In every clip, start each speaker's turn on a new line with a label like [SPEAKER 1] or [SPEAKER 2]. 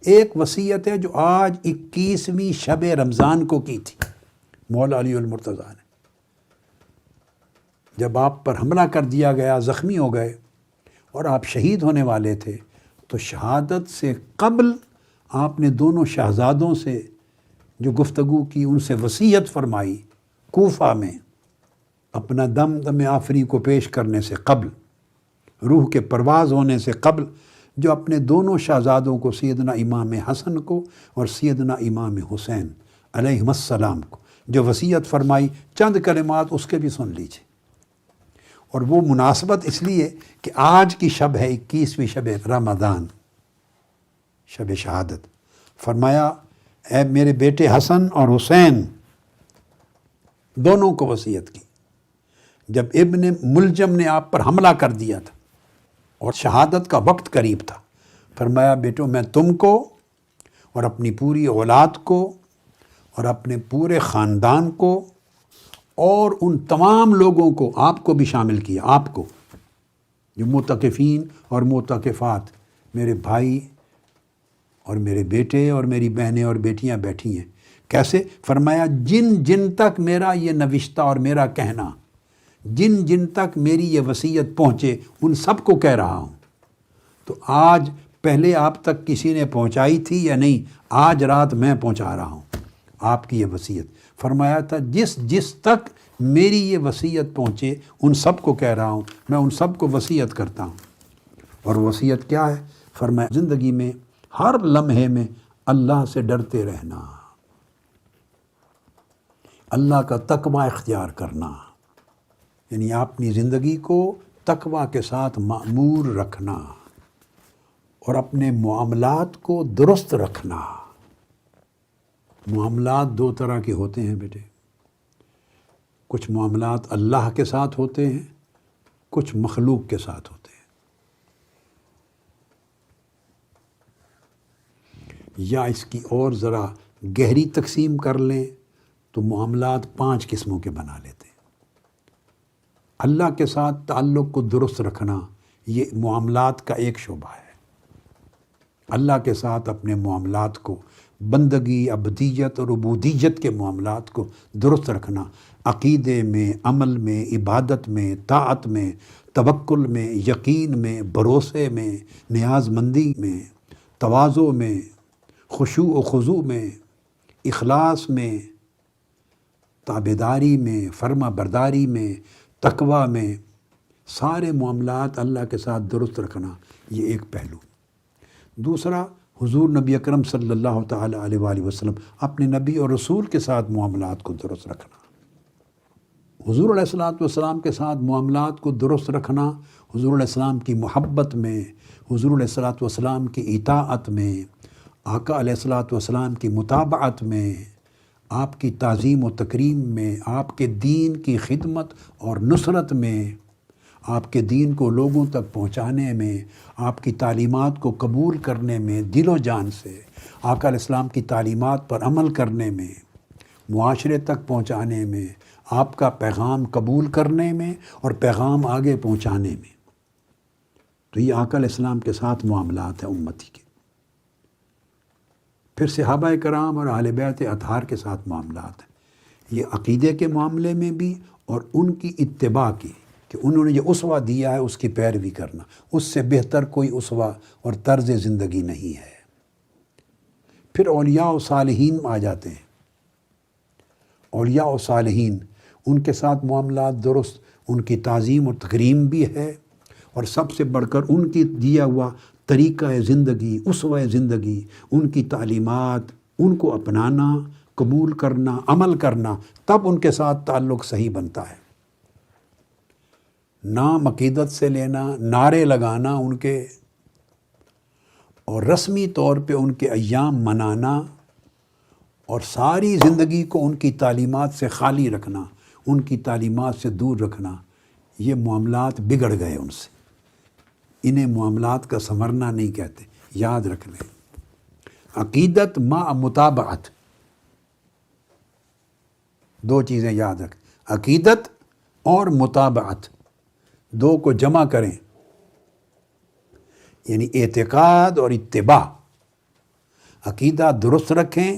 [SPEAKER 1] ایک وصیت ہے جو آج 21ویں شب رمضان کو کی تھی مولا علی المرتضیٰ نے، جب آپ پر حملہ کر دیا گیا، زخمی ہو گئے اور آپ شہید ہونے والے تھے، تو شہادت سے قبل آپ نے دونوں شہزادوں سے جو گفتگو کی، ان سے وصیت فرمائی کوفہ میں اپنا دم آفری کو پیش کرنے سے قبل، روح کے پرواز ہونے سے قبل، جو اپنے دونوں شہزادوں کو، سیدنا امام حسن کو اور سیدنا امام حسین علیہم السلام کو جو وصیت فرمائی، چند کلمات اس کے بھی سن لیجیے۔ اور وہ مناسبت اس لیے کہ آج کی شب ہے 21ویں شب رمضان، شب شہادت۔ فرمایا اے میرے بیٹے حسن اور حسین، دونوں کو وصیت کی جب ابن ملجم نے آپ پر حملہ کر دیا تھا اور شہادت کا وقت قریب تھا، فرمایا بیٹو میں تم کو اور اپنی پوری اولاد کو اور اپنے پورے خاندان کو اور ان تمام لوگوں کو، آپ کو بھی شامل کیا، آپ کو جو معتکفین اور معتکفات، میرے بھائی اور میرے بیٹے اور میری بہنیں اور بیٹیاں بیٹھی ہیں، کیسے؟ فرمایا جن جن تک میرا یہ نوشتہ اور میرا کہنا، جن جن تک میری یہ وصیت پہنچے، ان سب کو کہہ رہا ہوں۔ تو آج پہلے آپ تک کسی نے پہنچائی تھی یا نہیں؟ آج رات میں پہنچا رہا ہوں آپ کی یہ وصیت۔ فرمایا تھا جس جس تک میری یہ وصیت پہنچے ان سب کو کہہ رہا ہوں، میں ان سب کو وصیت کرتا ہوں۔ اور وصیت کیا ہے؟ فرمایا زندگی میں ہر لمحے میں اللہ سے ڈرتے رہنا، اللہ کا تقوی اختیار کرنا، یعنی اپنی زندگی کو تقوی کے ساتھ معمور رکھنا اور اپنے معاملات کو درست رکھنا۔ معاملات دو طرح کے ہوتے ہیں بیٹے، کچھ معاملات اللہ کے ساتھ ہوتے ہیں، کچھ مخلوق کے ساتھ ہوتے ہیں۔ یا اس کی اور ذرا گہری تقسیم کر لیں تو معاملات 5 قسموں کے بنا لیتے ہیں۔ اللہ کے ساتھ تعلق کو درست رکھنا یہ معاملات کا ایک شعبہ ہے۔ اللہ کے ساتھ اپنے معاملات کو، بندگی، عبدیت اور عبودیت کے معاملات کو درست رکھنا، عقیدے میں، عمل میں، عبادت میں، طاعت میں، توکل میں، یقین میں، بھروسے میں، نیاز مندی میں، تواضع میں، خشوع و خضوع میں، اخلاص میں، تابعداری میں، فرما برداری میں، تقوی میں، سارے معاملات اللہ کے ساتھ درست رکھنا، یہ ایک پہلو۔ دوسرا، حضور نبی اکرم صلی اللہ تعالیٰ علیہ وآلہ وسلم اپنے نبی اور رسول کے ساتھ معاملات کو درست رکھنا، حضور علیہ الصلوۃ والسلام کے ساتھ معاملات کو درست رکھنا، حضور علیہ السلام کی محبت میں، حضور علیہ الصلوۃ والسلام کی اطاعت میں، آقا علیہ الصلوۃ والسلام کی متابعت میں، آپ کی تعظیم و تکریم میں، آپ کے دین کی خدمت اور نصرت میں، آپ کے دین کو لوگوں تک پہنچانے میں، آپ کی تعلیمات کو قبول کرنے میں دل و جان سے، آقا علیہ السلام کی تعلیمات پر عمل کرنے میں، معاشرے تک پہنچانے میں، آپ کا پیغام قبول کرنے میں اور پیغام آگے پہنچانے میں۔ تو یہ آقا علیہ السلام کے ساتھ معاملات ہیں امتی کے۔ پھر صحابہ کرام اور اہل بیت اطہار کے ساتھ معاملات ہیں، یہ عقیدے کے معاملے میں بھی اور ان کی اتباع کی، کہ انہوں نے جو اسوہ دیا ہے اس کی پیروی کرنا، اس سے بہتر کوئی اسوہ اور طرز زندگی نہیں ہے۔ پھر اولیاء و صالحین آ جاتے ہیں، اولیاء و صالحین، ان کے ساتھ معاملات درست، ان کی تعظیم و تکریم بھی ہے، اور سب سے بڑھ کر ان کی دیا ہوا طریقہ زندگی، اسوہ زندگی، ان کی تعلیمات، ان کو اپنانا، قبول کرنا، عمل کرنا، تب ان کے ساتھ تعلق صحیح بنتا ہے۔ نام عقیدت سے لینا، نعرے لگانا ان کے، اور رسمی طور پہ ان کے ایام منانا، اور ساری زندگی کو ان کی تعلیمات سے خالی رکھنا، ان کی تعلیمات سے دور رکھنا، یہ معاملات بگڑ گئے ان سے۔ انہیں معاملات کا سنورنا نہیں کہتے، یاد رکھ لیں۔ عقیدت مع متابعت، دو چیزیں یاد رکھ، عقیدت اور متابعت، دو کو جمع کریں، یعنی اعتقاد اور اتباع، عقیدہ درست رکھیں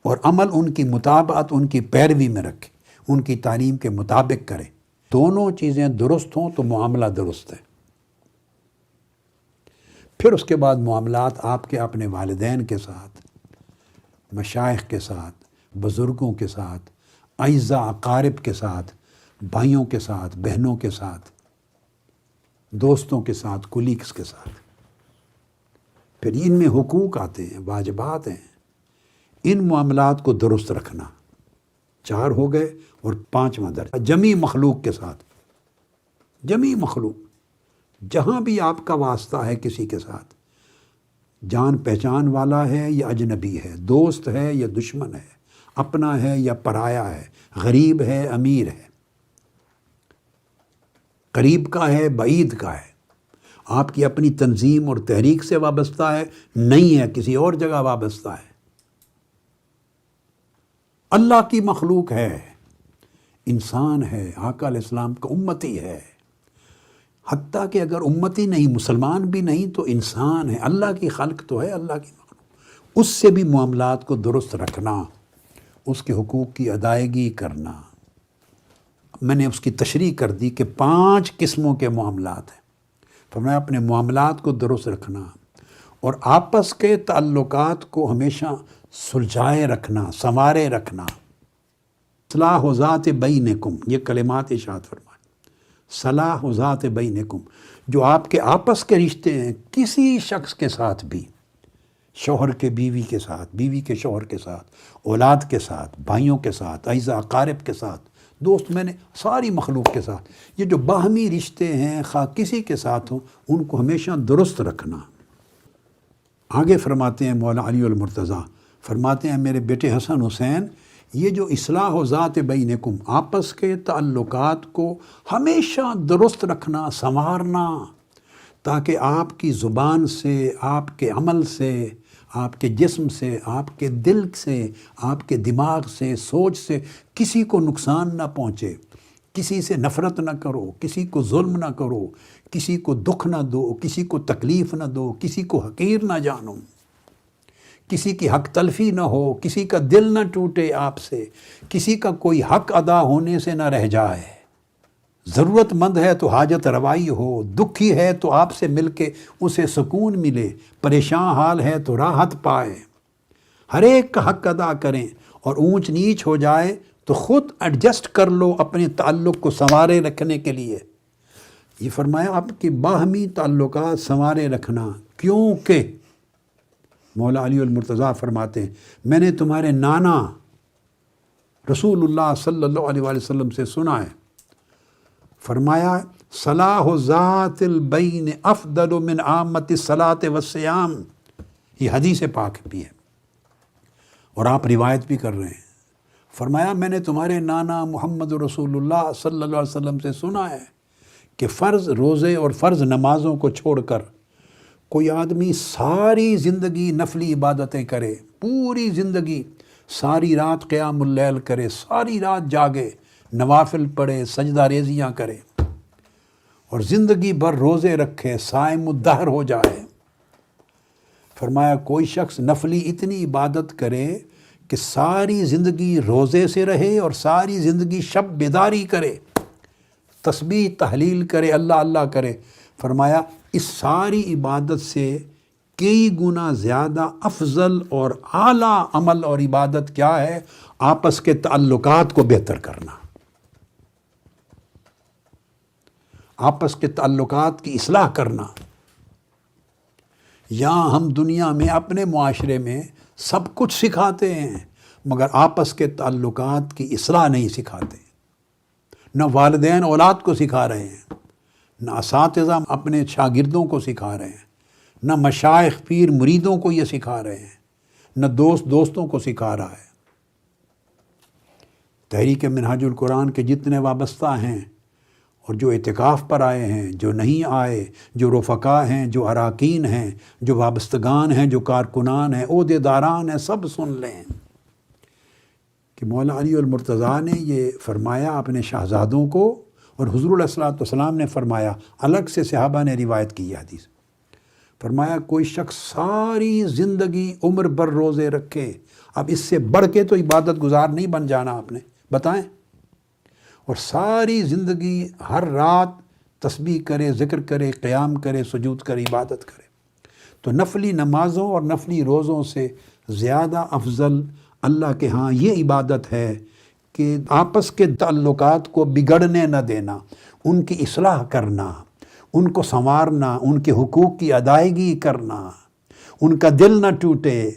[SPEAKER 1] اور عمل ان کی مطابقت، ان کی پیروی میں رکھیں، ان کی تعلیم کے مطابق کریں۔ دونوں چیزیں درست ہوں تو معاملہ درست ہے۔ پھر اس کے بعد معاملات آپ کے اپنے والدین کے ساتھ، مشائخ کے ساتھ، بزرگوں کے ساتھ، اعزاء اقارب کے ساتھ، بھائیوں کے ساتھ، بہنوں کے ساتھ، دوستوں کے ساتھ، کولیگز کے ساتھ۔ پھر ان میں حقوق آتے ہیں، واجبات ہیں۔ ان معاملات کو درست رکھنا، 4 ہو گئے، اور 5واں درجہ جمی مخلوق کے ساتھ۔ جمی مخلوق، جہاں بھی آپ کا واسطہ ہے کسی کے ساتھ، جان پہچان والا ہے یا اجنبی ہے، دوست ہے یا دشمن ہے، اپنا ہے یا پرایا ہے، غریب ہے، امیر ہے، قریب کا ہے، بعید کا ہے، آپ کی اپنی تنظیم اور تحریک سے وابستہ ہے، نہیں ہے، کسی اور جگہ وابستہ ہے، اللہ کی مخلوق ہے، انسان ہے، آقا علیہ السلام کا امتی ہے، حتیٰ کہ اگر امتی نہیں، مسلمان بھی نہیں تو انسان ہے، اللہ کی خلق تو ہے، اللہ کی مخلوق، اس سے بھی معاملات کو درست رکھنا، اس کے حقوق کی ادائیگی کرنا۔ میں نے اس کی تشریح کر دی کہ 5 قسموں کے معاملات ہیں۔ فرمایا اپنے معاملات کو درست رکھنا اور آپس کے تعلقات کو ہمیشہ سلجھائے رکھنا، سنوارے رکھنا۔ صلاح ذات بینکم، یہ کلمات ارشاد فرمائے، صلاح ذات بینکم، جو آپ کے آپس کے رشتے ہیں کسی شخص کے ساتھ بھی، شوہر کے بیوی کے ساتھ، بیوی کے شوہر کے ساتھ، اولاد کے ساتھ، بھائیوں کے ساتھ، اعزاء اقارب کے ساتھ، دوست، میں نے ساری مخلوق کے ساتھ، یہ جو باہمی رشتے ہیں خواہ کسی کے ساتھ ہوں، ان کو ہمیشہ درست رکھنا۔ آگے فرماتے ہیں مولا علی المرتضیٰ، فرماتے ہیں میرے بیٹے حسن حسین، یہ جو اصلاح و ذات بینکم، آپس کے تعلقات کو ہمیشہ درست رکھنا، سنوارنا، تاکہ آپ کی زبان سے، آپ کے عمل سے، آپ کے جسم سے، آپ کے دل سے، آپ کے دماغ سے، سوچ سے کسی کو نقصان نہ پہنچے، کسی سے نفرت نہ کرو، کسی کو ظلم نہ کرو، کسی کو دکھ نہ دو، کسی کو تکلیف نہ دو، کسی کو حقیر نہ جانو، کسی کی حق تلفی نہ ہو، کسی کا دل نہ ٹوٹے آپ سے، کسی کا کوئی حق ادا ہونے سے نہ رہ جائے، ضرورت مند ہے تو حاجت روائی ہو، دکھی ہے تو آپ سے مل کے اسے سکون ملے، پریشان حال ہے تو راحت پائے، ہر ایک کا حق ادا کریں، اور اونچ نیچ ہو جائے تو خود ایڈجسٹ کر لو اپنے تعلق کو سنوارے رکھنے کے لیے۔ یہ فرمایا آپ کی باہمی تعلقات سنوارے رکھنا، کیونکہ مولا علی المرتضیٰ فرماتے ہیں میں نے تمہارے نانا رسول اللہ صلی اللہ علیہ وآلہ وسلم سے سنا ہے، فرمایا صلاح ذات البین افضل من عامت الصلاۃ والصیام، یہ حدیث پاک بھی ہے اور آپ روایت بھی کر رہے ہیں۔ فرمایا میں نے تمہارے نانا محمد رسول اللہ صلی اللہ علیہ وسلم سے سنا ہے کہ فرض روزے اور فرض نمازوں کو چھوڑ کر کوئی آدمی ساری زندگی نفلی عبادتیں کرے، پوری زندگی ساری رات قیام اللیل کرے، ساری رات جاگے، نوافل پڑھے، سجدہ ریزیاں کرے، اور زندگی بھر روزے رکھے، صائم الدہر ہو جائے۔ فرمایا کوئی شخص نفلی اتنی عبادت کرے کہ ساری زندگی روزے سے رہے اور ساری زندگی شب بیداری کرے، تسبیح تحلیل کرے، اللہ اللہ کرے، فرمایا اس ساری عبادت سے کئی گنا زیادہ افضل اور اعلیٰ عمل اور عبادت کیا ہے؟ آپس کے تعلقات کو بہتر کرنا، آپس کے تعلقات کی اصلاح کرنا۔ یہاں ہم دنیا میں اپنے معاشرے میں سب کچھ سکھاتے ہیں، مگر آپس کے تعلقات کی اصلاح نہیں سکھاتے۔ نہ والدین اولاد کو سکھا رہے ہیں، نہ اساتذہ اپنے شاگردوں کو سکھا رہے ہیں، نہ مشائخ پیر مریدوں کو یہ سکھا رہے ہیں، نہ دوست دوستوں کو سکھا رہا ہے۔ تحریک منہاج القرآن کے جتنے وابستہ ہیں اور جو اعتکاف پر آئے ہیں، جو نہیں آئے، جو رفقا ہیں، جو اراکین ہیں، جو وابستگان ہیں، جو کارکنان ہیں، عہدے داران ہیں، سب سن لیں کہ مولا علی المرتضیٰ نے یہ فرمایا اپنے شہزادوں کو، اور حضور علیہ الصلوۃ والسلام نے فرمایا، الگ سے صحابہ نے روایت کی یہ حدیث، فرمایا کوئی شخص ساری زندگی عمر بھر روزے رکھے، اب اس سے بڑھ کے تو عبادت گزار نہیں بن جانا آپ نے، بتائیں، اور ساری زندگی ہر رات تسبیح کرے، ذکر کرے، قیام کرے، سجود کرے، عبادت کرے، تو نفلی نمازوں اور نفلی روزوں سے زیادہ افضل اللہ کے ہاں یہ عبادت ہے کہ آپس کے تعلقات کو بگڑنے نہ دینا، ان کی اصلاح کرنا، ان کو سنوارنا، ان کے حقوق کی ادائیگی کرنا، ان کا دل نہ ٹوٹے،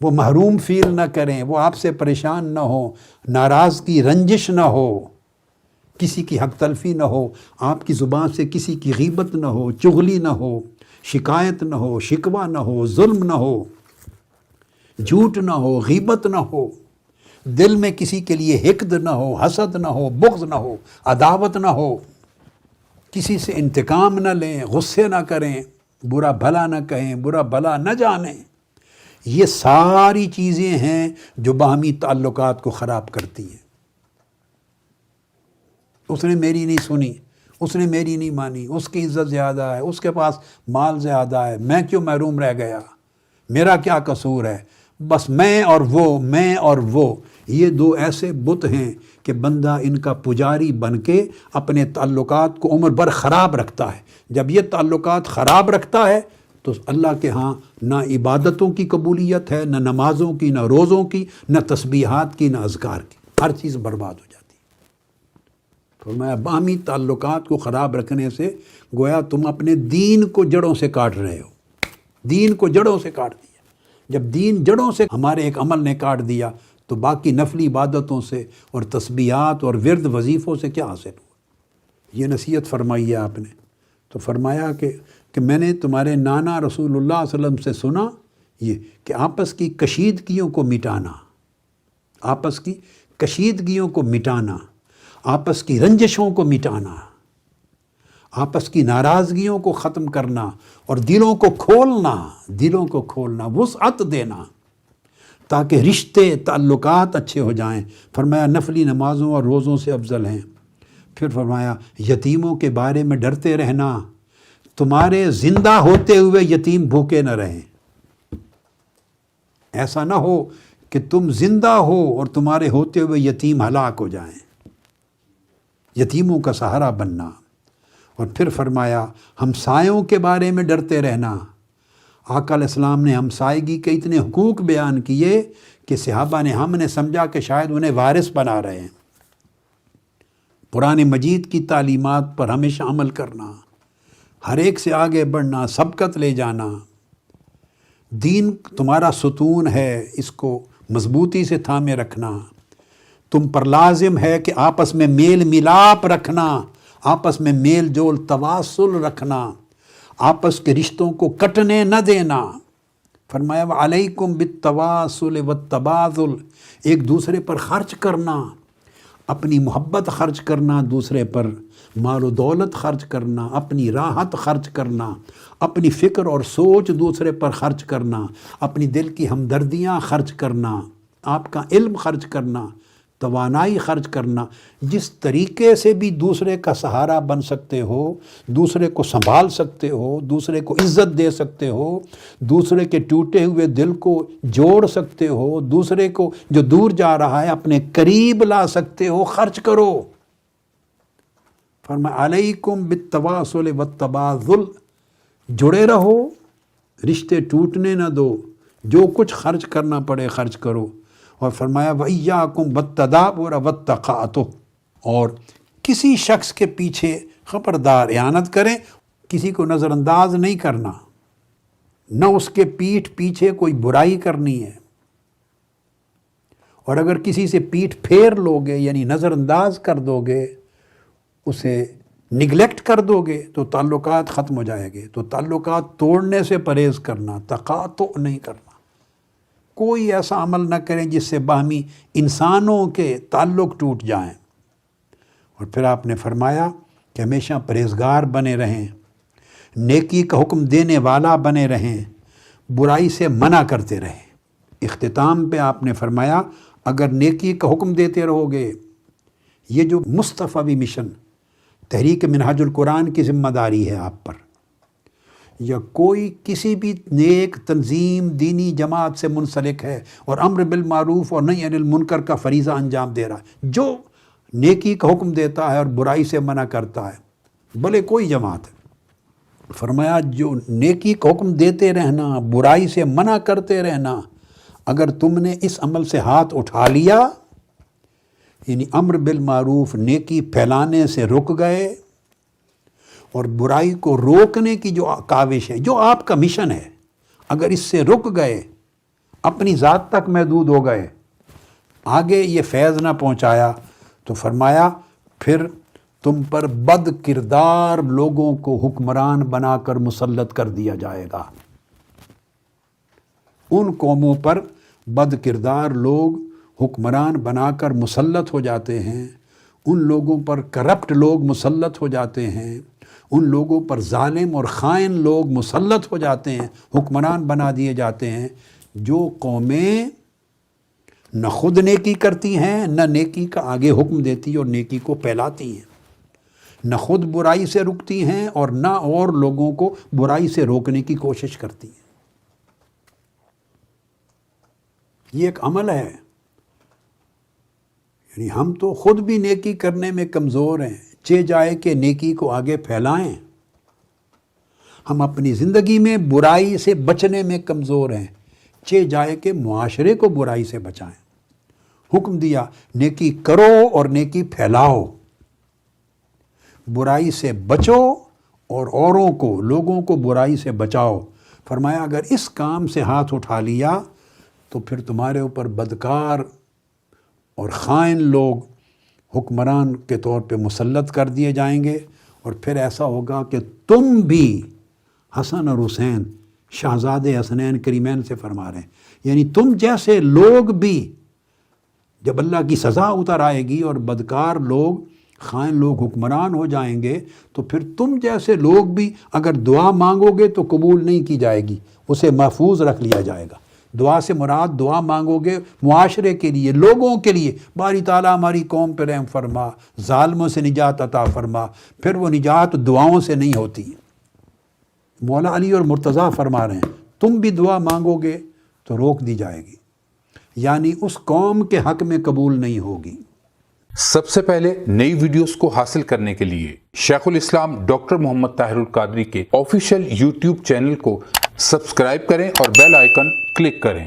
[SPEAKER 1] وہ محروم فیل نہ کریں، وہ آپ سے پریشان نہ ہو، ناراضگی رنجش نہ ہو، کسی کی حق تلفی نہ ہو، آپ کی زبان سے کسی کی غیبت نہ ہو، چغلی نہ ہو، شکایت نہ ہو، شکوہ نہ ہو، ظلم نہ ہو، جھوٹ نہ ہو، غیبت نہ ہو، دل میں کسی کے لیے حقد نہ ہو، حسد نہ ہو، بغض نہ ہو، عداوت نہ ہو، کسی سے انتقام نہ لیں، غصے نہ کریں، برا بھلا نہ کہیں، برا بھلا نہ جانیں۔ یہ ساری چیزیں ہیں جو باہمی تعلقات کو خراب کرتی ہیں۔ اس نے میری نہیں سنی، اس نے میری نہیں مانی، اس کی عزت زیادہ ہے، اس کے پاس مال زیادہ ہے، میں کیوں محروم رہ گیا، میرا کیا قصور ہے، بس میں اور وہ، یہ دو ایسے بت ہیں کہ بندہ ان کا پجاری بن کے اپنے تعلقات کو عمر بھر خراب رکھتا ہے۔ جب یہ تعلقات خراب رکھتا ہے تو اللہ کے ہاں نہ عبادتوں کی قبولیت ہے، نہ نمازوں کی، نہ روزوں کی، نہ تسبیحات کی، نہ اذکار کی، ہر چیز برباد ہو جاتی ہے۔ فرمایا باہمی تعلقات کو خراب رکھنے سے گویا تم اپنے دین کو جڑوں سے کاٹ رہے ہو، دین کو جڑوں سے کاٹ دیا۔ جب دین جڑوں سے ہمارے ایک عمل نے کاٹ دیا تو باقی نفلی عبادتوں سے اور تسبیحات اور ورد وظیفوں سے کیا حاصل ہوا؟ یہ نصیحت فرمائی ہے آپ نے۔ تو فرمایا کہ میں نے تمہارے نانا رسول اللہ صلی اللہ علیہ وسلم سے سنا یہ کہ آپس کی کشیدگیوں کو مٹانا، آپس کی کشیدگیوں کو مٹانا، آپس کی رنجشوں کو مٹانا، آپس کی ناراضگیوں کو ختم کرنا اور دلوں کو کھولنا، وسعت دینا تاکہ رشتے تعلقات اچھے ہو جائیں۔ فرمایا نفلی نمازوں اور روزوں سے افضل ہیں۔ پھر فرمایا یتیموں کے بارے میں ڈرتے رہنا، تمہارے زندہ ہوتے ہوئے یتیم بھوکے نہ رہیں، ایسا نہ ہو کہ تم زندہ ہو اور تمہارے ہوتے ہوئے یتیم ہلاک ہو جائیں، یتیموں کا سہارا بننا۔ اور پھر فرمایا ہمسایوں کے بارے میں ڈرتے رہنا۔ آقا علیہ السلام نے ہمسائیگی کے اتنے حقوق بیان کیے کہ صحابہ نے ہم نے سمجھا کہ شاید انہیں وارث بنا رہے ہیں۔ قرآن مجید کی تعلیمات پر ہمیشہ عمل کرنا، ہر ایک سے آگے بڑھنا، سبقت لے جانا۔ دین تمہارا ستون ہے، اس کو مضبوطی سے تھامے رکھنا۔ تم پر لازم ہے کہ آپس میں میل ملاپ رکھنا، آپس میں میل جول تواصل رکھنا، آپس کے رشتوں کو کٹنے نہ دینا۔ فرمایا وعلیکم بالتواصل والتبادل، ایک دوسرے پر خرچ کرنا، اپنی محبت خرچ کرنا، دوسرے پر مال و دولت خرچ کرنا، اپنی راحت خرچ کرنا، اپنی فکر اور سوچ دوسرے پر خرچ کرنا، اپنی دل کی ہمدردیاں خرچ کرنا، آپ کا علم خرچ کرنا، توانائی خرچ کرنا۔ جس طریقے سے بھی دوسرے کا سہارا بن سکتے ہو، دوسرے کو سنبھال سکتے ہو، دوسرے کو عزت دے سکتے ہو، دوسرے کے ٹوٹے ہوئے دل کو جوڑ سکتے ہو، دوسرے کو جو دور جا رہا ہے اپنے قریب لا سکتے ہو، خرچ کرو۔ فرمایا علیکم بالتواصل والتبادل، جڑے رہو، رشتے ٹوٹنے نہ دو، جو کچھ خرچ کرنا پڑے خرچ کرو۔ اور فرمایا وَإِيَّاكُمْ وَالتَّدَابُرَ وَالتَّقَاطُعَ، اور کسی شخص کے پیچھے خبردار اعانت کریں، کسی کو نظر انداز نہیں کرنا، نہ اس کے پیٹھ پیچھے کوئی برائی کرنی ہے۔ اور اگر کسی سے پیٹھ پھیر لوگے یعنی نظر انداز کر دو گے، اسے نگلیکٹ کر دو گے تو تعلقات ختم ہو جائیں گے۔ تو تعلقات توڑنے سے پرہیز کرنا، تقاطع نہیں کرنا۔ کوئی ایسا عمل نہ کریں جس سے باہمی انسانوں کے تعلق ٹوٹ جائیں۔ اور پھر آپ نے فرمایا کہ ہمیشہ پرہیزگار بنے رہیں، نیکی کا حکم دینے والا بنے رہیں، برائی سے منع کرتے رہیں۔ اختتام پہ آپ نے فرمایا اگر نیکی کا حکم دیتے رہو گے، یہ جو مصطفیٰ مشن تحریک منہاج القرآن کی ذمہ داری ہے آپ پر، یا کوئی کسی بھی نیک تنظیم دینی جماعت سے منسلک ہے اور امر بالمعروف اور نہی عن المنکر کا فریضہ انجام دے رہا ہے، جو نیکی کا حکم دیتا ہے اور برائی سے منع کرتا ہے، بھلے کوئی جماعت ہے، فرمایا جو نیکی کا حکم دیتے رہنا، برائی سے منع کرتے رہنا، اگر تم نے اس عمل سے ہاتھ اٹھا لیا، یعنی امر بالمعروف نیکی پھیلانے سے رک گئے اور برائی کو روکنے کی جو کاوش ہے، جو آپ کا مشن ہے، اگر اس سے رک گئے، اپنی ذات تک محدود ہو گئے، آگے یہ فیض نہ پہنچایا، تو فرمایا پھر تم پر بد کردار لوگوں کو حکمران بنا کر مسلط کر دیا جائے گا۔ ان قوموں پر بد کردار لوگ حکمران بنا کر مسلط ہو جاتے ہیں، ان لوگوں پر کرپٹ لوگ مسلط ہو جاتے ہیں، ان لوگوں پر ظالم اور خائن لوگ مسلط ہو جاتے ہیں، حکمران بنا دیے جاتے ہیں، جو قومیں نہ خود نیکی کرتی ہیں، نہ نیکی کا آگے حکم دیتی اور نیکی کو پھیلاتی ہیں، نہ خود برائی سے رکتی ہیں اور نہ اور لوگوں کو برائی سے روکنے کی کوشش کرتی ہیں۔ یہ ایک عمل ہے، یعنی ہم تو خود بھی نیکی کرنے میں کمزور ہیں، چہ جائے کہ نیکی کو آگے پھیلائیں۔ ہم اپنی زندگی میں برائی سے بچنے میں کمزور ہیں، چہ جائے کہ معاشرے کو برائی سے بچائیں۔ حکم دیا نیکی کرو اور نیکی پھیلاؤ، برائی سے بچو اور اوروں کو، لوگوں کو برائی سے بچاؤ۔ فرمایا اگر اس کام سے ہاتھ اٹھا لیا تو پھر تمہارے اوپر بدکار اور خائن لوگ حکمران کے طور پہ مسلط کر دیے جائیں گے، اور پھر ایسا ہوگا کہ تم بھی حسن اور حسین شہزادے حسنین کریمین سے فرما رہے ہیں، یعنی تم جیسے لوگ بھی جب اللہ کی سزا اتر آئے گی اور بدکار لوگ، خائن لوگ حکمران ہو جائیں گے، تو پھر تم جیسے لوگ بھی اگر دعا مانگو گے تو قبول نہیں کی جائے گی، اسے محفوظ رکھ لیا جائے گا۔ دعا سے مراد دعا مانگو گے معاشرے کے لیے، لوگوں کے لیے، باری تعالیٰ ہماری قوم پہ رحم فرما، ظالموں سے نجات عطا فرما، پھر وہ نجات دعاؤں سے نہیں ہوتی۔ مولا علی اور مرتضیٰ فرما رہے ہیں تم بھی دعا مانگو گے تو روک دی جائے گی، یعنی اس قوم کے حق میں قبول نہیں ہوگی۔
[SPEAKER 2] سب سے پہلے نئی ویڈیوز کو حاصل کرنے کے لیے شیخ الاسلام ڈاکٹر محمد طاہر القادری کے آفیشیل یوٹیوب چینل کو سبسکرائب کریں اور بیل آئیکن کلک کریں۔